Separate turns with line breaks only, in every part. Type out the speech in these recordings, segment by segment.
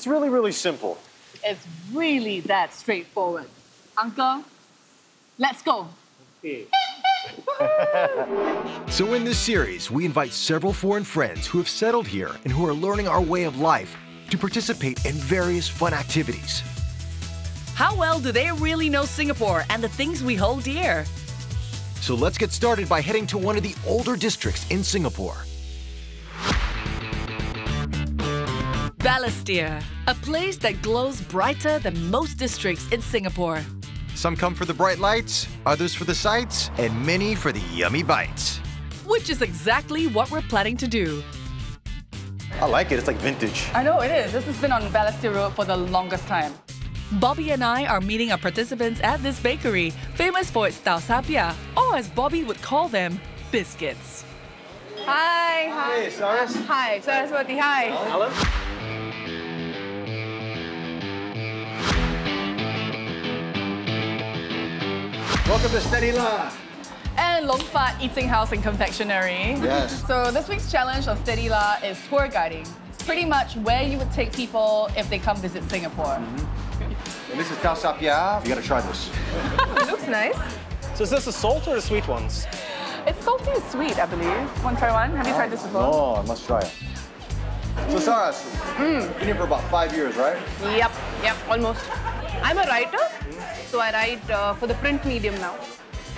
It's really, really simple.
It's really that straightforward. Uncle, let's go.
Okay.
So in this series, we invite several foreign friends who have settled here and who are learning our way of life to participate in various fun activities.
How well do they really know Singapore and the things we hold dear?
So let's get started by heading to one of the older districts in Singapore.
Balestier, a place that glows brighter than most districts in Singapore.
Some come for the bright lights, others for the sights, and many for the yummy bites.
Which is exactly what we're planning to do.
I like it. It's like vintage.
I know it is. This has been on Balestier Road for the longest time.
Bobby and I are meeting our participants at this bakery, famous for its tau sapia, or as Bobby would call them, biscuits.
Hi.
Hey, Saras.
Hi, Saraswati. Hi.
Allan. Welcome to Steady La.
And Long Fat Eating House and Confectionery.
Yes.
So this week's challenge of Steady La is tour guiding. Pretty much where you would take people if they come visit Singapore.
And this is tau sapia. You gotta try this.
It looks nice.
So is this the salt or the sweet ones?
It's salty and sweet, I believe. Want to try one? Have you tried this before?
No, I must try it. So Saras, you've been here for about 5 years, right?
Yep, almost. I'm a writer, so I write for the print medium now.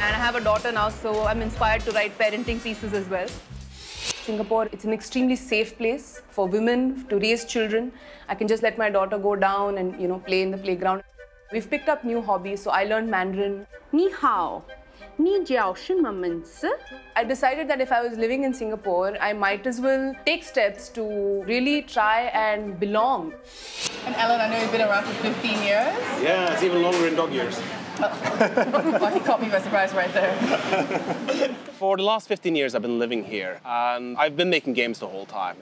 And I have a daughter now, so I'm inspired to write parenting pieces as well. Singapore, it's an extremely safe place for women to raise children. I can just let my daughter go down and, play in the playground. We've picked up new hobbies, so I learned Mandarin. Ni hao. Ni jiao shen si. I decided that if I was living in Singapore, I might as well take steps to really try and belong.
And Allan, I know you've been around for 15 years.
Yeah, it's even longer in dog years.
Well, he caught me by surprise right there.
For the last 15 years, I've been living here, and I've been making games the whole time.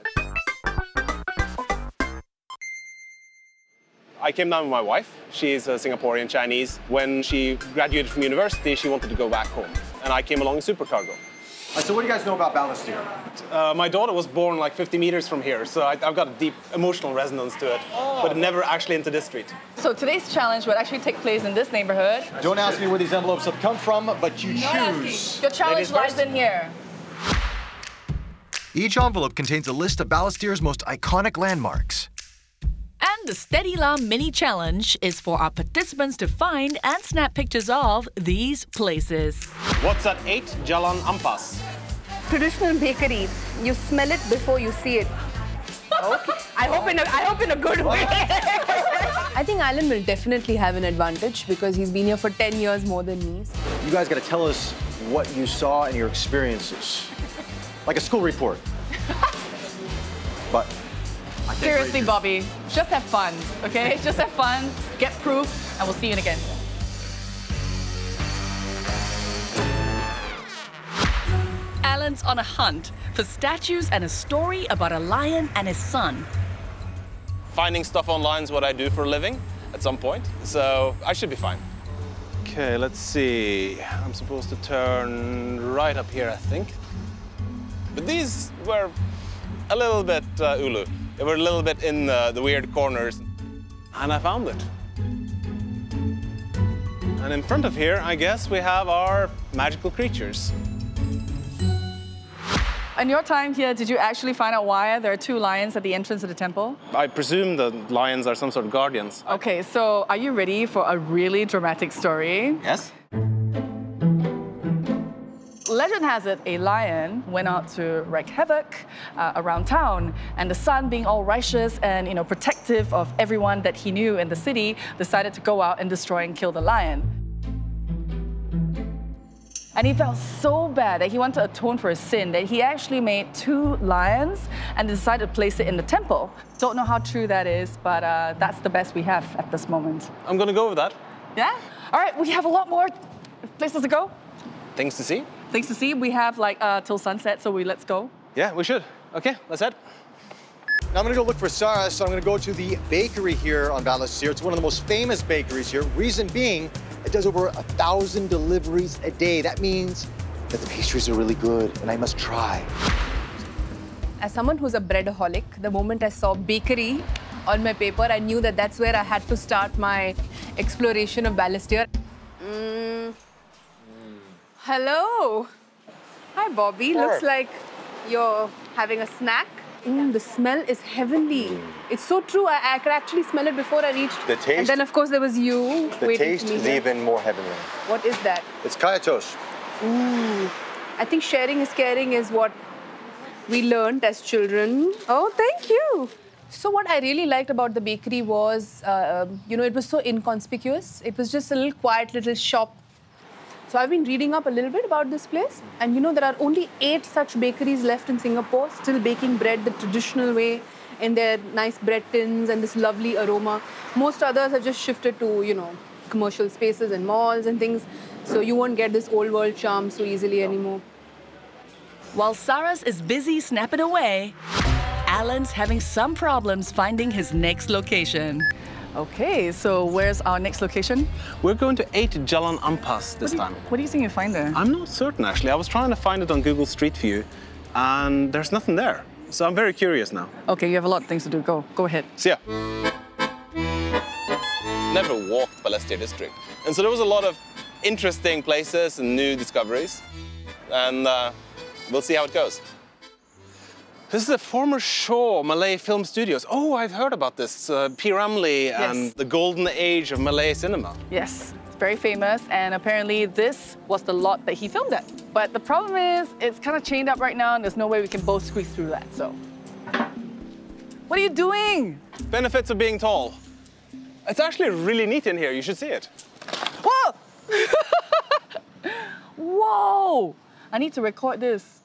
I came down with my wife. She's a Singaporean Chinese. When she graduated from university, she wanted to go back home, and I came along in supercargo.
So what do you guys know about Balestier?
My daughter was born like 50 meters from here, so I've got a deep emotional resonance to it, but never actually into this street.
So today's challenge would actually take place in this neighborhood.
Don't ask me where these envelopes have come from, but you choose.
Your challenge
Ladies
lies
first.
in here.
Each envelope contains a list of Balestier's most iconic landmarks.
And the Steady La Mini Challenge is for our participants to find and snap pictures of these places.
What's at 8 Jalan Ampas?
Traditional bakery. You smell it before you see it. Okay. I hope in a good way. I think Allan will definitely have an advantage because he's been here for 10 years more than me.
You guys gotta tell us what you saw and your experiences. Like a school report. But I can't
Seriously,
grade you.
Bobby, just have fun, okay? Just have fun, get proof, and we'll see you again.
Allan's on a hunt for statues and a story about a lion and his son.
Finding stuff online is what I do for a living at some point, so I should be fine. Okay, let's see. I'm supposed to turn right up here, I think. But these were a little bit ulu. They were a little bit in the weird corners. And I found it. And in front of here, I guess, we have our magical creatures.
In your time here, did you actually find out why there are two lions at the entrance of the temple?
I presume the lions are some sort of guardians.
Okay, so are you ready for a really dramatic story?
Yes?
Legend has it a lion went out to wreak havoc around town, and the son, being all righteous and protective of everyone that he knew in the city, decided to go out and destroy and kill the lion. And he felt so bad that he wanted to atone for his sin that he actually made two lions and decided to place it in the temple. Don't know how true that is, but that's the best we have at this moment.
I'm gonna go with that.
Yeah? All right, we have a lot more places to go.
Things to see?
Things to see. We have till sunset, so let's go.
Yeah, we should. Okay, let's head.
Now I'm gonna go look for Saras, so I'm gonna go to the bakery here on Balestier. It's one of the most famous bakeries here. Reason being, it does over 1,000 deliveries a day. That means that the pastries are really good, and I must try.
As someone who's a breadaholic, the moment I saw bakery, on my paper, I knew that that's where I had to start my exploration of Balestier. Hello. Hi, Bobby. Looks like you're having a snack. The smell is heavenly. It's so true. I could actually smell it before I reached.
The taste.
And then, of course, there was you.
The taste is even more heavenly.
What is that?
It's kaya toast.
Ooh. I think sharing is caring is what we learned as children. Oh, thank you. So what I really liked about the bakery was, it was so inconspicuous. It was just a little quiet little shop. So I've been reading up a little bit about this place. And there are only 8 such bakeries left in Singapore, still baking bread the traditional way in their nice bread tins and this lovely aroma. Most others have just shifted to, commercial spaces and malls and things. So you won't get this old world charm so easily anymore.
While Saras is busy snapping away, Allan's having some problems finding his next location.
Okay, so where's our next location?
We're going to 8 Jalan Ampas this time.
What do you think you find there?
I'm not certain, actually. I was trying to find it on Google Street View, and there's nothing there. So I'm very curious now.
Okay, you have a lot of things to do. Go ahead.
See ya. Never walked Balestier district. And so there was a lot of interesting places and new discoveries. And we'll see how it goes. This is the former Shaw Malay Film Studios. Oh, I've heard about this. P. Ramlee and the golden age of Malay cinema.
Yes, it's very famous, and apparently this was the lot that he filmed at. But the problem is, it's kind of chained up right now, and there's no way we can both squeeze through that, so. What are you doing?
Benefits of being tall. It's actually really neat in here. You should see it.
Whoa! Whoa! I need to record this.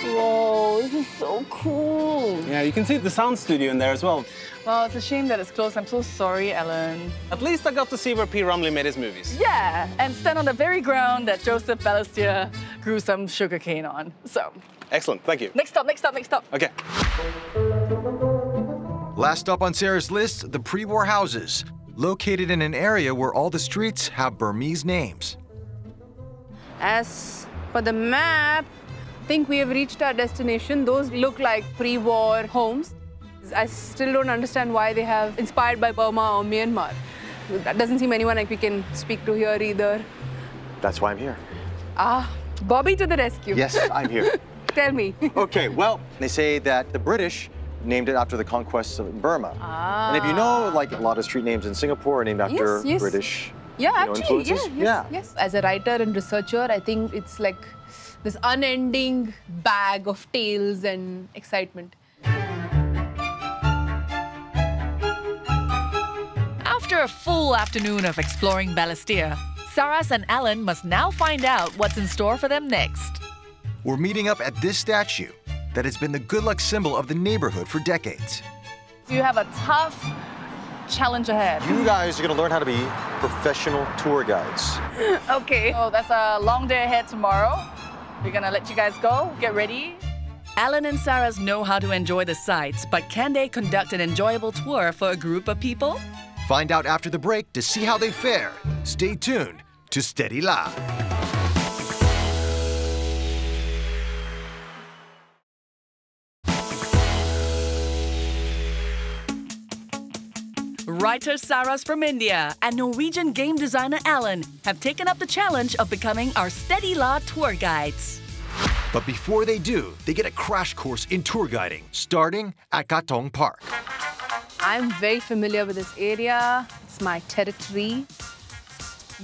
Whoa, this is so cool.
Yeah, you can see the sound studio in there as well.
Well, it's a shame that it's closed. I'm so sorry, Allan.
At least I got to see where P. Ramlee made his movies.
Yeah, and stand on the very ground that Joseph Balestier grew some sugarcane on. So.
Excellent, thank you.
Next stop.
Okay.
Last up on Sarah's list, the pre-war houses, located in an area where all the streets have Burmese names.
As for the map, I think we have reached our destination. Those look like pre-war homes. I still don't understand why they have inspired by Burma or Myanmar. That doesn't seem anyone like we can speak to here either.
That's why I'm here.
Ah, Bobby to the rescue.
Yes, I'm here.
Tell me.
Okay, well, they say that the British named it after the conquest of Burma.
Ah.
And if you know, like a lot of street names in Singapore are named after
Yes.
British
Influences.
Yeah.
Yes. As a writer and researcher, I think it's like this unending bag of tales and excitement.
After a full afternoon of exploring Balestier, Saras and Allan must now find out what's in store for them next.
We're meeting up at this statue that has been the good luck symbol of the neighborhood for decades.
You have a tough challenge ahead.
You guys are going to learn how to be professional tour guides.
Okay.
So that's a long day ahead tomorrow. We're gonna let you guys go. Get ready.
Allan and Saras know how to enjoy the sights, but can they conduct an enjoyable tour for a group of people?
Find out after the break to see how they fare. Stay tuned to Steady Live.
Writer Saras from India and Norwegian game designer Allan have taken up the challenge of becoming our Steady La tour guides.
But before they do, they get a crash course in tour guiding, starting at Katong Park.
I'm very familiar with this area. It's my territory.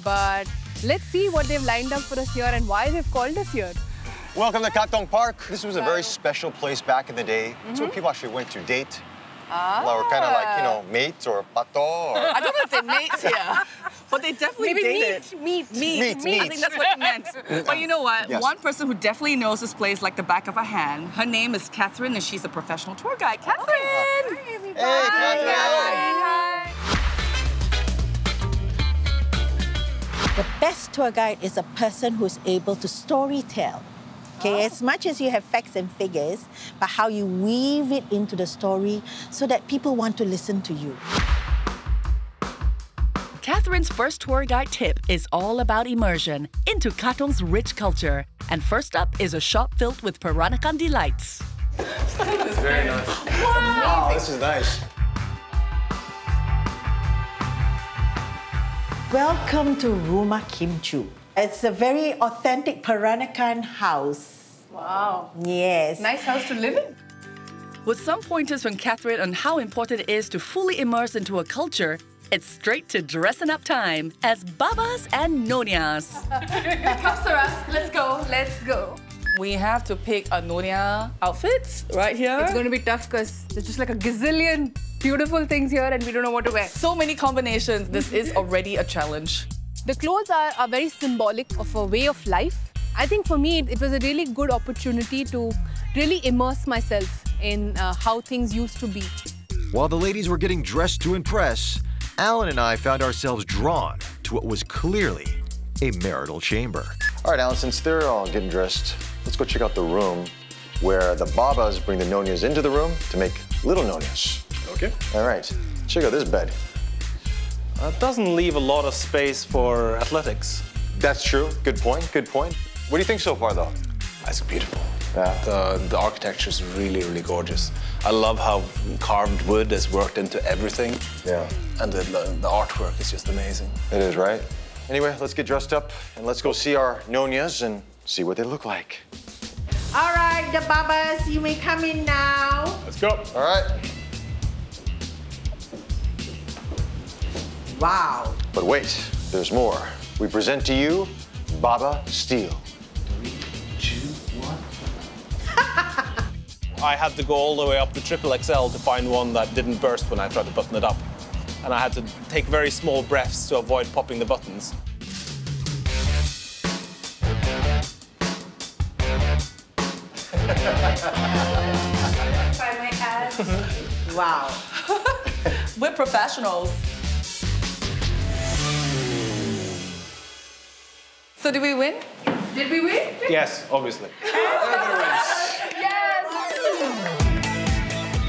But let's see what they've lined up for us here and why they've called us here.
Welcome to Katong Park. This was a very special place back in the day. It's where people actually went to date. Or kind of like, mates or pato. Or...
I don't know if they mates here, but they definitely dated.
Meet.
I think that's what you meant. But you know what?
Yes.
One person who definitely knows this place like the back of her hand, her name is Catherine, and she's a professional tour guide. Catherine!
Hey, Catherine!
Hi.
The best tour guide is a person who's able to story tell. Okay, as much as you have facts and figures, but how you weave it into the story so that people want to listen to you.
Catherine's first tour guide tip is all about immersion into Katong's rich culture And first up is a shop filled with Peranakan delights.
Very nice. Wow, this is nice.
Welcome to Rumah Kimchu. It's a very authentic Peranakan house.
Wow.
Yes.
Nice house to live in.
With some pointers from Catherine on how important it is to fully immerse into a culture, it's straight to dressing up time as babas and nonias.
Come, Saras. Let's go. Let's go. We have to pick a nonia outfit right here.
It's going to be tough because there's just like a gazillion beautiful things here and we don't know what to wear.
So many combinations. This is already a challenge.
The clothes are very symbolic of a way of life. I think for me, it was a really good opportunity to really immerse myself in how things used to be.
While the ladies were getting dressed to impress, Allan and I found ourselves drawn to what was clearly a marital chamber.
All right, Allan, since they're all getting dressed, let's go check out the room where the babas bring the nonias into the room to make little nonias.
Okay.
All right, check out this bed.
That doesn't leave a lot of space for athletics.
That's true. Good point, good point. What do you think so far, though?
It's beautiful.
Yeah.
The architecture is really, really gorgeous. I love how carved wood is worked into everything.
Yeah.
And the artwork is just amazing.
It is, right? Anyway, let's get dressed up and let's go see our nonias and see what they look like.
All right, the babas, you may come in now.
Let's go.
All right.
Wow.
But wait, there's more. We present to you Baba Steel.
3, 2, 1. I had to go all the way up to XXL to find one that didn't burst when I tried to button it up. And I had to take very small breaths to avoid popping the buttons.
Wow.
We're professionals. So did we win? Did we win?
Yes, obviously.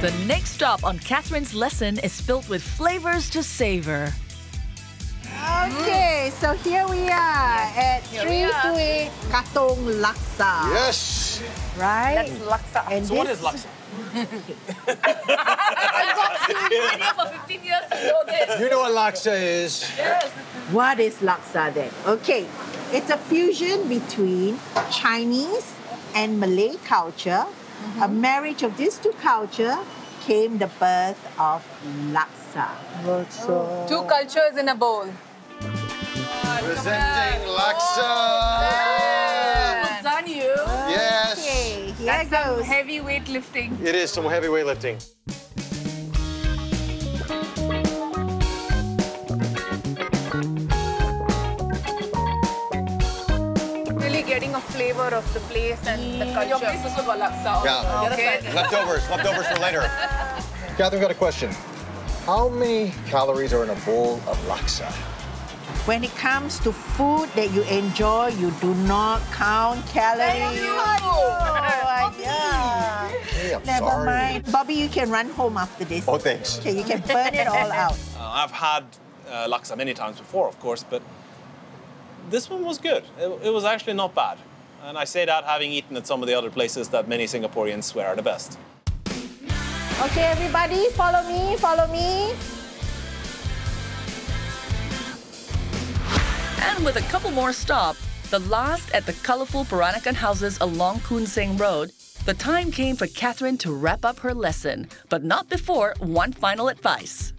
The next stop on Catherine's lesson is filled with flavors to savor.
Okay, so here we are at 328 Katong Laksa.
Yes.
Right?
That's laksa.
And
So what is laksa?
I've been here for 15 years to know this.
You know what laksa is.
Yes.
What is laksa then? Okay, it's a fusion between Chinese and Malay culture. A marriage of these two cultures came the birth of laksa.
Two cultures in a bowl.
Presenting laksa.
Well done, you.
Yes.
Okay, here
That's some
goes.
heavy weightlifting.
It is some heavy weightlifting.
Really getting a flavor of the place and the culture.
Your place also got laksa.
Yeah.
Okay.
Leftovers for later. Catherine, got a question. How many calories are in a bowl of laksa?
When it comes to food that you enjoy, you do not count calories. Yeah.
Hey, I'm
Never
sorry.
mind. Bobby, you can run home after this.
Oh, thanks.
Okay, you can burn it all out.
I've had laksa many times before, of course, but this one was good. It was actually not bad. And I say that having eaten at some of the other places that many Singaporeans swear are the best.
Okay, everybody, follow me, follow me.
And with a couple more stops, the last at the colorful Peranakan houses along Koon Seng Road, the time came for Catherine to wrap up her lesson, but not before one final advice.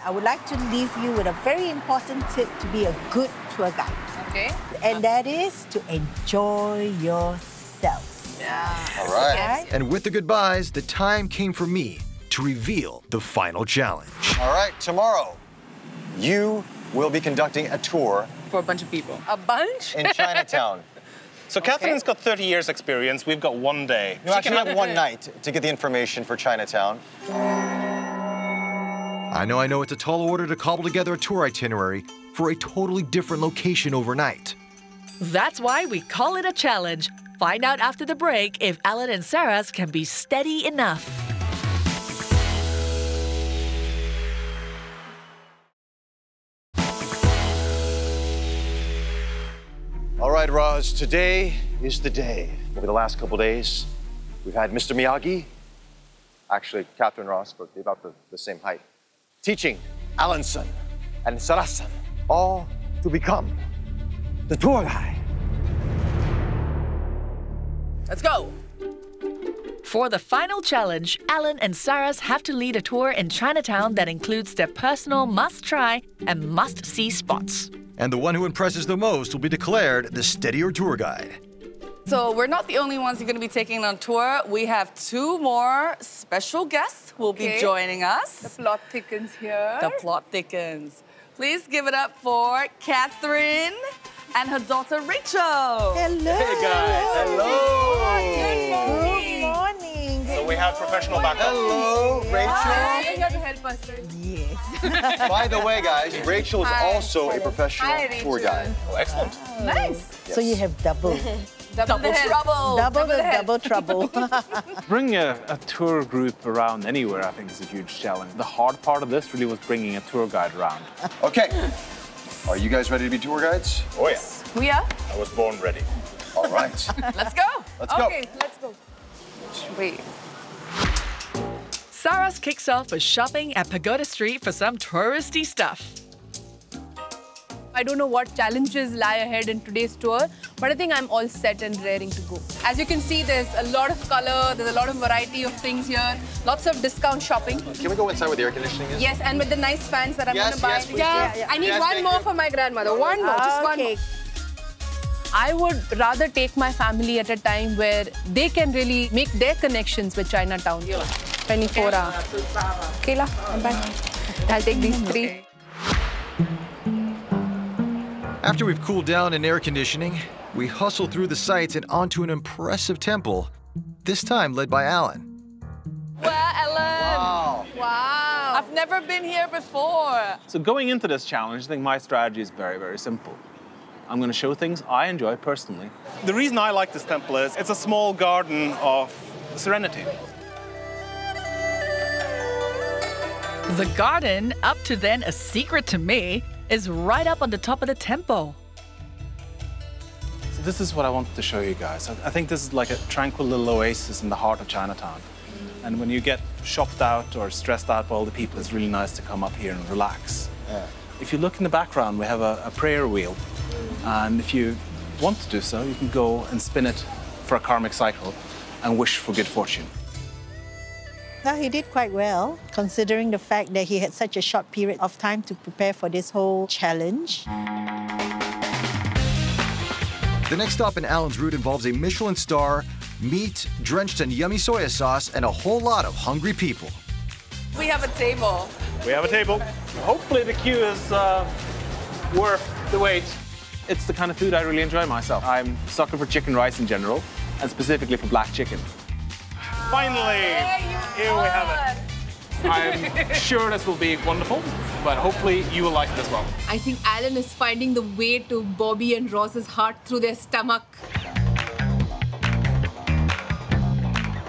I would like to leave you with a very important tip to be a good tour guide.
Okay.
And that is to enjoy yourself.
All right.
Right?
And with the goodbyes, the time came for me to reveal the final challenge.
All right, tomorrow, you will be conducting a tour
For a bunch of people.
A bunch?
in Chinatown.
So Catherine's got 30 years experience. We've got one day.
You actually have one night to get the information for Chinatown.
I know it's a tall order to cobble together a tour itinerary for a totally different location overnight.
That's why we call it a challenge. Find out after the break if Allan and Saras can be steady enough.
All right, Roz, today is the day. Over the last couple days, we've had Mr. Miyagi, actually Catherine Ross, but they're about the same height, teaching Allan and Saras all to become the tour guide.
Let's go! For the final challenge, Allan and Saras have to lead a tour in Chinatown that includes their personal must-try and must-see spots.
And the one who impresses the most will be declared the steadier tour guide.
So we're not the only ones who are going to be taking on tour. We have 2 more special guests who will be joining us.
The plot thickens here.
The plot thickens. Please give it up for Catherine and her daughter Rachel.
Hello.
Hey guys.
Hello.
Good morning.
So we have professional backup.
Hello, Rachel.
You're here to help us, right?
Yes.
By the way, guys, Rachel is also a professional
Hi,
tour
Rachel.
guide.
Oh, excellent.
Nice.
So you have double.
Double the help.
trouble.
Double trouble.
Bringing a tour group around anywhere, I think, is a huge challenge. The hard part of this really was bringing a tour guide around.
Okay. Are you guys ready to be tour guides?
Oh yeah.
We are?
I was born ready.
All right.
Let's go.
Let's go.
Okay, let's go. Wait.
Saras kicks off with shopping at Pagoda Street for some touristy stuff.
I don't know what challenges lie ahead in today's tour, but I think I'm all set and raring to go. As you can see, there's a lot of color, there's a lot of variety of things here, lots of discount shopping.
Can we go inside where the air conditioning is?
Yes, and with the nice fans that I'm
Yes,
going to buy.
yes, please.
Yeah, I need
Yes,
one
thank
more
you.
for my grandmother. One more, just one more. I would rather take my family at a time where they can really make their connections with Chinatown. 24 hours. Kayla, bye. I'll take these 3.
After we've cooled down in air conditioning, we hustle through the sights and onto an impressive temple, this time led by Allan.
Wow, Allan.
Wow.
Wow.
I've never been here before.
So going into this challenge, I think my strategy is very, very simple. I'm going to show things I enjoy personally.
The reason I like this temple is it's a small garden of serenity.
The garden, up to then a secret to me, is right up on the top of the temple.
So this is what I wanted to show you guys. I think this is like a tranquil little oasis in the heart of Chinatown. And when you get shopped out or stressed out by all the people, it's really nice to come up here and relax.
Yeah.
If you look in the background, we have a prayer wheel. And if you want to do so, you can go and spin it for a karmic cycle and wish for good fortune.
Now, he did quite well, considering the fact that he had such a short period of time to prepare for this whole challenge.
The next stop in Allan's route involves a Michelin star, meat drenched in yummy soy sauce, and a whole lot of hungry people.
We have a table.
We have a table.
Hopefully the queue is worth the wait. It's the kind of food I really enjoy myself. I'm a sucker for chicken rice in general, and specifically for black chicken.
Finally, here we have it.
I'm sure this will be wonderful, but hopefully you will like it as well.
I think Allan is finding the way to Bobby and Ross's heart through their stomach.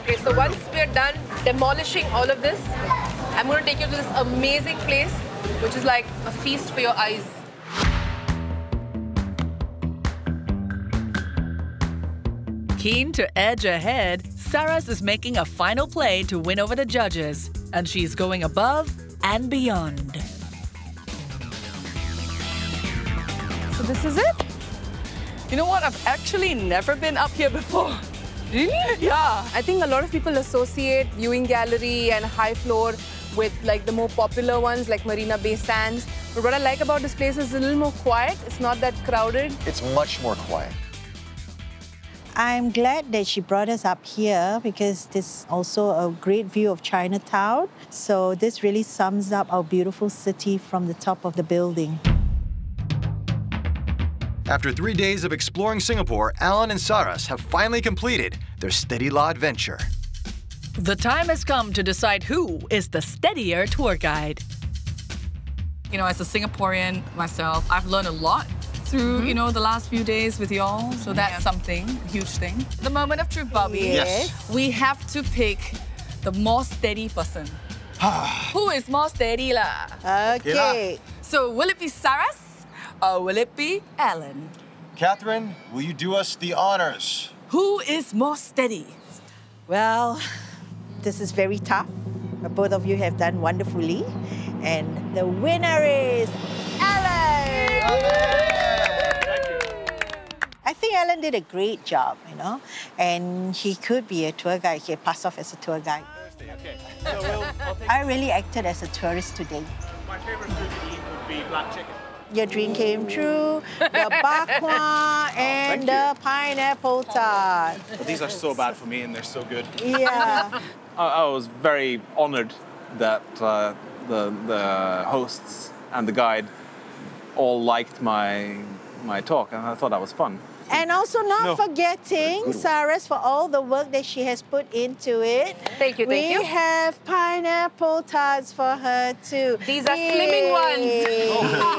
Okay, so once we're done demolishing all of this, I'm going to take you to this amazing place, which is like a feast for your eyes.
Keen to edge ahead, Saras is making a final play to win over the judges, and she's going above and beyond.
So this is it?
You know what? I've actually never been up here before.
Really?
Yeah.
I think a lot of people associate viewing gallery and high floor with like the more popular ones like Marina Bay Sands. But what I like about this place is a little more quiet. It's not that crowded.
It's much more quiet.
I'm glad that she brought us up here because this is also a great view of Chinatown. So this really sums up our beautiful city from the top of the building.
After 3 days of exploring Singapore, Allan and Saras have finally completed their steady law adventure.
The time has come to decide who is the steadier tour guide.
You know, as a Singaporean myself, I've learned a lot through, you know, the last few days with y'all. So that's something, a huge thing. The moment of truth, Bobby.
Yes.
We have to pick the more steady person. Who is more steady lah?
Okay.
So will it be Saras or will it be Allan?
Catherine, will you do us the honors?
Who is more steady?
Well, this is very tough. Both of you have done wonderfully. And the winner is Allan! I think Allan did a great job, you know, and he could be a tour guide. He pass off as a tour guide.
Okay. So
I really acted as a tourist today.
my favorite food to eat would be black chicken.
Your dream came true, the bak kwa and the pineapple tart.
But these are so bad for me and they're so good.
Yeah.
I was very honored that the hosts and the guide all liked my talk, and I thought that was fun.
And also not forgetting Saras for all the work that she has put into it.
Thank you, thank you.
We have pineapple tarts for her too.
These are slimming ones.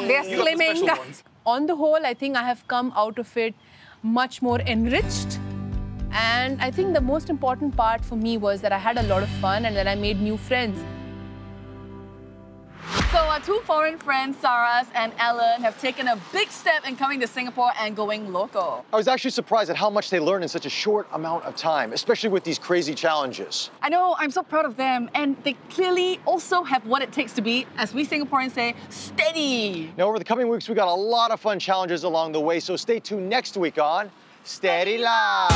They're
You got the
slimming.
special ones.
On the whole, I think I have come out of it much more enriched. And I think the most important part for me was that I had a lot of fun and that I made new friends.
So our two foreign friends, Saras and Allan, have taken a big step in coming to Singapore and going local.
I was actually surprised at how much they learned in such a short amount of time, especially with these crazy challenges.
I know, I'm so proud of them, and they clearly also have what it takes to be, as we Singaporeans say, steady.
Now, over the coming weeks, we got a lot of fun challenges along the way, so stay tuned next week on Steady La!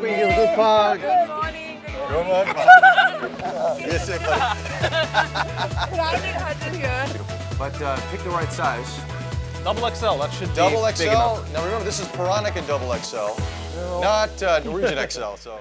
Good park.
Good morning.
Good morning. Yes, sir, buddy.
Crowded here.
But pick the right size.
Double XL, that should
Double
be
XL.
big enough.
Now remember, this is Peranakan double XL, not Norwegian XL. So.